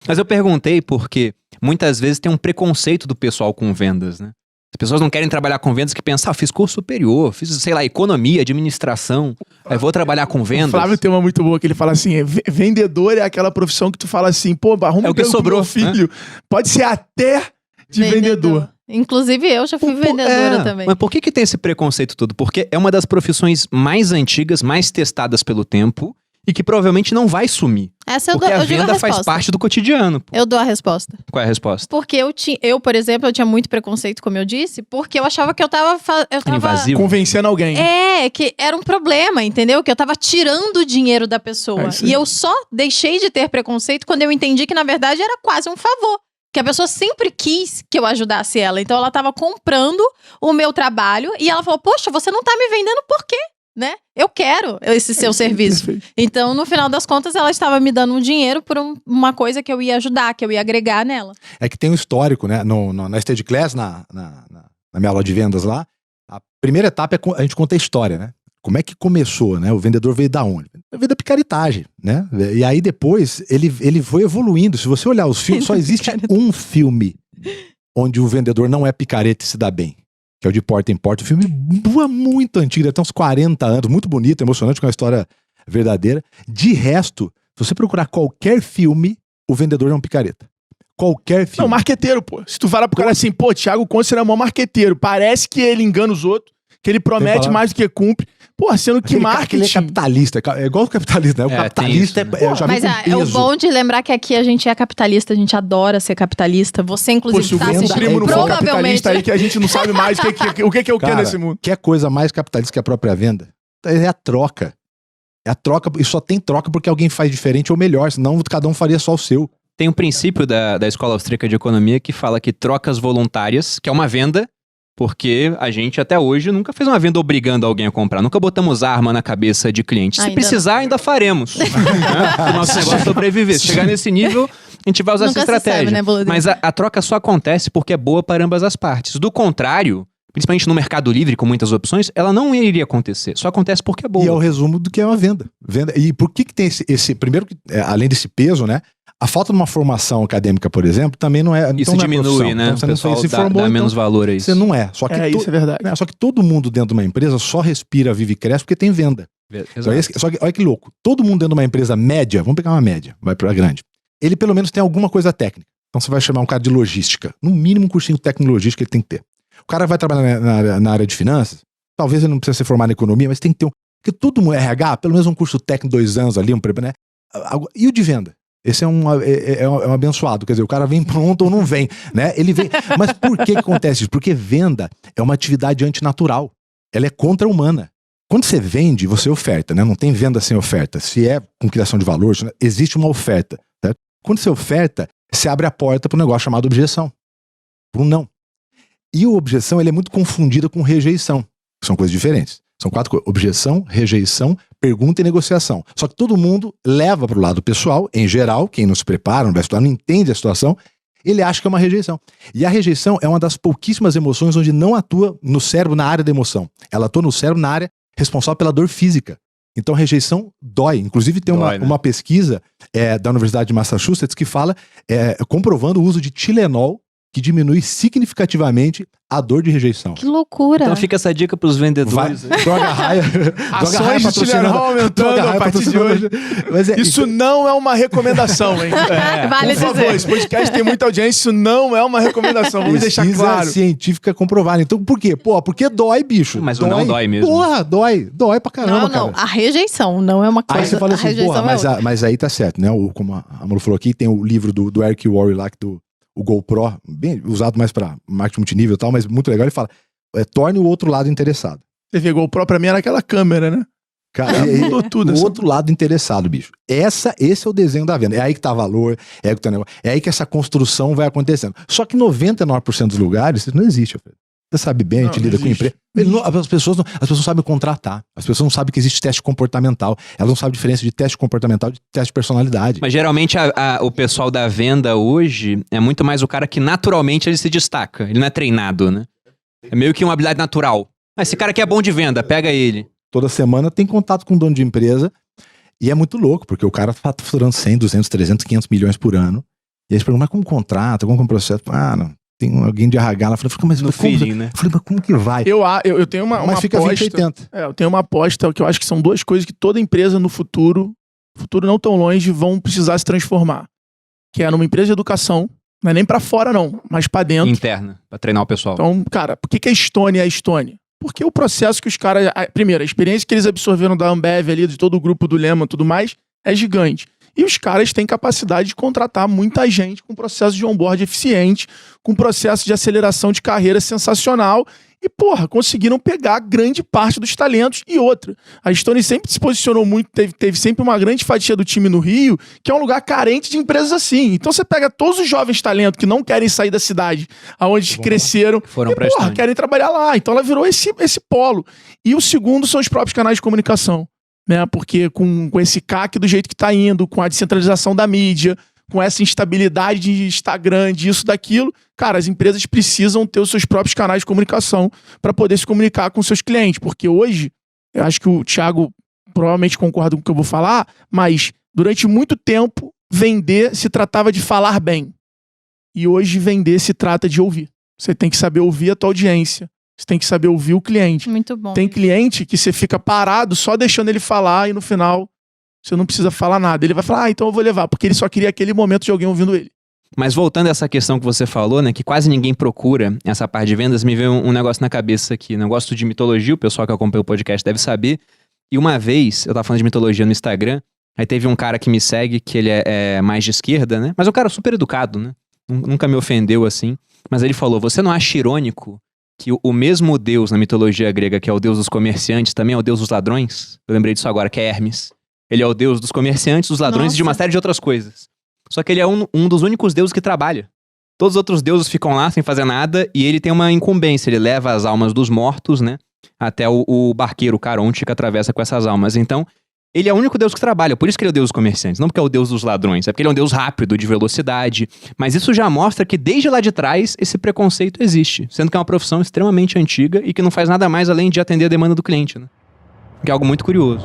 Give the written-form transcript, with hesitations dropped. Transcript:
Mas eu perguntei porque muitas vezes tem um preconceito do pessoal com vendas, né? As pessoas não querem trabalhar com vendas que pensam, fiz curso superior, fiz, sei lá, economia, administração, aí vou trabalhar com vendas. O Flávio tem uma muito boa que ele fala assim, vendedor é aquela profissão que tu fala assim, pô, arruma o que sobrou, filho. Né? Pode ser até de vendedor. Inclusive eu já fui vendedora também. Mas por que tem esse preconceito todo? Porque é uma das profissões mais antigas, mais testadas pelo tempo e que provavelmente não vai sumir. Porque a venda faz parte do cotidiano. Eu dou a resposta. Qual é a resposta? Porque eu, por exemplo, eu tinha muito preconceito, como eu disse, porque eu achava que eu tava invasivo. Convencendo alguém. Que era um problema, entendeu? Que eu tava tirando o dinheiro da pessoa. E eu só deixei de ter preconceito quando eu entendi que, na verdade, era quase um favor. Que a pessoa sempre quis que eu ajudasse ela. Então, ela tava comprando o meu trabalho e ela falou, poxa, você não tá me vendendo por quê? Né? Eu quero esse seu serviço. Perfeito. Então, no final das contas, ela estava me dando um dinheiro por uma coisa que eu ia ajudar, que eu ia agregar nela. É que tem um histórico, né? Na Stage Class, na minha aula de vendas lá, a primeira etapa é a gente conta a história, né? Como é que começou, né? O vendedor veio da onde? Veio da picaretagem, né? E aí depois ele foi evoluindo. Se você olhar os filmes, só existe um filme onde o vendedor não é picareta e se dá bem. Que é o De Porta em Porta, um filme muito antigo, até uns 40 anos, muito bonito, emocionante, com uma história verdadeira. De resto, se você procurar qualquer filme, o vendedor é um picareta. Qualquer filme. Não, marqueteiro, pô. Se tu fala pro cara assim, pô, Thiago Conselho é mó marqueteiro, parece que ele engana os outros, que ele promete mais do que cumpre. Pô, sendo que marketing... Ele é capitalista, é igual o capitalista, né? O capitalista mas o bom de lembrar que aqui a gente é capitalista, a gente adora ser capitalista. Você, inclusive, tá assistindo, primo não for capitalista aí que a gente não sabe mais o que é o que nesse mundo. Que é coisa mais capitalista que a própria venda? É a troca. É a troca, e só tem troca porque alguém faz diferente ou melhor, senão cada um faria só o seu. Tem um princípio da Escola Austríaca de Economia que fala que trocas voluntárias, que é uma venda, porque a gente até hoje nunca fez uma venda obrigando alguém a comprar. Nunca botamos arma na cabeça de cliente. Se precisar, ainda faremos. Né? O nosso negócio é sobreviver. Se chegar nesse nível, a gente vai usar essa estratégia. Sabe, né, mas a troca só acontece porque é boa para ambas as partes. Do contrário, principalmente no Mercado Livre, com muitas opções, ela não iria acontecer. Só acontece porque é boa. E é o resumo do que é uma venda. E por que tem esse primeiro, além desse peso, né? A falta de uma formação acadêmica, por exemplo, também não é... Isso diminui, né? Então, o pessoal dá menos valor a isso. Você não é. Só que isso é verdade. Só que todo mundo dentro de uma empresa só respira, vive e cresce porque tem venda. Só que olha que louco. Todo mundo dentro de uma empresa média, vamos pegar uma média, vai pra grande. Ele pelo menos tem alguma coisa técnica. Então você vai chamar um cara de logística. No mínimo um cursinho técnico de logística ele tem que ter. O cara vai trabalhar na área de finanças, talvez ele não precisa ser formado em economia, mas tem que ter porque todo mundo RH, pelo menos um curso técnico 2 anos ali, né? E o de venda? Esse é um abençoado, quer dizer, o cara vem pronto ou não vem, né? Ele vem. Mas por que acontece isso? Porque venda é uma atividade antinatural. Ela é contra-humana. Quando você vende, você oferta, né? Não tem venda sem oferta. Se é com criação de valor, existe uma oferta. Certo? Quando você oferta, você abre a porta para um negócio chamado objeção. Para um não. E a objeção ele é muito confundida com rejeição. São coisas diferentes. São 4 coisas. Objeção, rejeição, pergunta e negociação. Só que todo mundo leva para o lado pessoal, em geral, quem não se prepara, não vai estudar, não entende a situação, ele acha que é uma rejeição. E a rejeição é uma das pouquíssimas emoções onde não atua no cérebro na área da emoção. Ela atua no cérebro na área responsável pela dor física. Então a rejeição dói. Inclusive tem uma pesquisa da Universidade de Massachusetts que fala, comprovando o uso de Tilenol, que diminui significativamente a dor de rejeição. Que loucura! Então fica essa dica pros vendedores. Droga Raia. Ações de Tilenol aumentando a partir de hoje. Mas isso não é uma recomendação, hein? Vale por favor, esse podcast tem muita audiência, isso não é uma recomendação, vamos deixar claro. Científica comprovada. Então por quê? Porque dói, bicho. Mas não dói mesmo. Porra, dói pra caramba, não, a rejeição não é uma coisa. Aí você fala assim, mas aí tá certo, né? Como a Malu falou aqui, tem o livro do Eric Worre lá, o GoPro, bem usado mais para marketing multinível e tal, mas muito legal, ele fala, torne o outro lado interessado. Você vê, GoPro pra mim era aquela câmera, né? Cara, mudou tudo. O outro lado interessado, bicho. Esse é o desenho da venda. É aí que tá valor, é aí que tá negócio, é aí que essa construção vai acontecendo. Só que 99% dos lugares isso não existe, Alfredo. Você sabe bem, a gente lida com empresa. As pessoas não sabem contratar. As pessoas não sabem que existe teste comportamental. Elas não sabem a diferença de teste comportamental e de teste de personalidade. Mas geralmente o pessoal da venda hoje é muito mais o cara que naturalmente ele se destaca. Ele não é treinado, né? É meio que uma habilidade natural. Mas esse cara aqui é bom de venda, pega ele. Toda semana tem contato com um dono de empresa e é muito louco, porque o cara tá faturando 100, 200, 300, 500 milhões por ano. E aí eles perguntam, mas como contrato, como processo? Não, tem alguém de RH lá. Eu falei, mas no feeling, né? Eu falei, mas como que vai? Eu tenho uma mas fica aposta. 20-80. Eu tenho uma aposta que eu acho que são duas coisas que toda empresa no futuro não tão longe, vão precisar se transformar. Que é numa empresa de educação, não é nem pra fora não, mas pra dentro. Interna, pra treinar o pessoal. Então, cara, por que a Estônia é a Estônia? Porque o processo que os caras... Primeiro, a experiência que eles absorveram da Ambev ali, de todo o grupo do Lehman e tudo mais, é gigante. E os caras têm capacidade de contratar muita gente com processo de onboard eficiente, com processo de aceleração de carreira sensacional. E, conseguiram pegar grande parte dos talentos. E outra, a Estônia sempre se posicionou muito, teve sempre uma grande fatia do time no Rio, que é um lugar carente de empresas assim. Então você pega todos os jovens talentos que não querem sair da cidade, aonde cresceram, foram pra Estônia, querem trabalhar lá. Então ela virou esse polo. E o segundo são os próprios canais de comunicação. Né? Porque com esse CAC do jeito que tá indo, com a descentralização da mídia, com essa instabilidade de Instagram, disso, daquilo, cara, as empresas precisam ter os seus próprios canais de comunicação para poder se comunicar com seus clientes. Porque hoje, eu acho que o Thiago provavelmente concorda com o que eu vou falar, mas durante muito tempo, vender se tratava de falar bem. E hoje, vender se trata de ouvir. Você tem que saber ouvir a tua audiência. Você tem que saber ouvir o cliente. Muito bom. Tem cliente que você fica parado só deixando ele falar e no final você não precisa falar nada. Ele vai falar, então eu vou levar, porque ele só queria aquele momento de alguém ouvindo ele. Mas voltando a essa questão que você falou, né, que quase ninguém procura essa parte de vendas, me veio um negócio na cabeça aqui. Eu gosto de mitologia, o pessoal que acompanha o podcast deve saber. E uma vez, eu tava falando de mitologia no Instagram, aí teve um cara que me segue, que ele é mais de esquerda, né? Mas é um cara super educado, né? Nunca me ofendeu assim. Mas ele falou, você não acha irônico que o mesmo deus na mitologia grega, que é o deus dos comerciantes, também é o deus dos ladrões? Eu lembrei disso agora, que é Hermes. Ele é o deus dos comerciantes, dos ladrões e de uma série de outras coisas. Só que ele é um dos únicos deuses que trabalha. Todos os outros deuses ficam lá sem fazer nada e ele tem uma incumbência. Ele leva as almas dos mortos, né? Até o barqueiro, o Caronte, que atravessa com essas almas. Então, ele é o único deus que trabalha. Por isso que ele é o deus dos comerciantes. Não porque é o deus dos ladrões. É porque ele é um deus rápido, de velocidade. Mas isso já mostra que desde lá de trás esse preconceito existe. Sendo que é uma profissão extremamente antiga e que não faz nada mais além de atender a demanda do cliente, né? Que é algo muito curioso.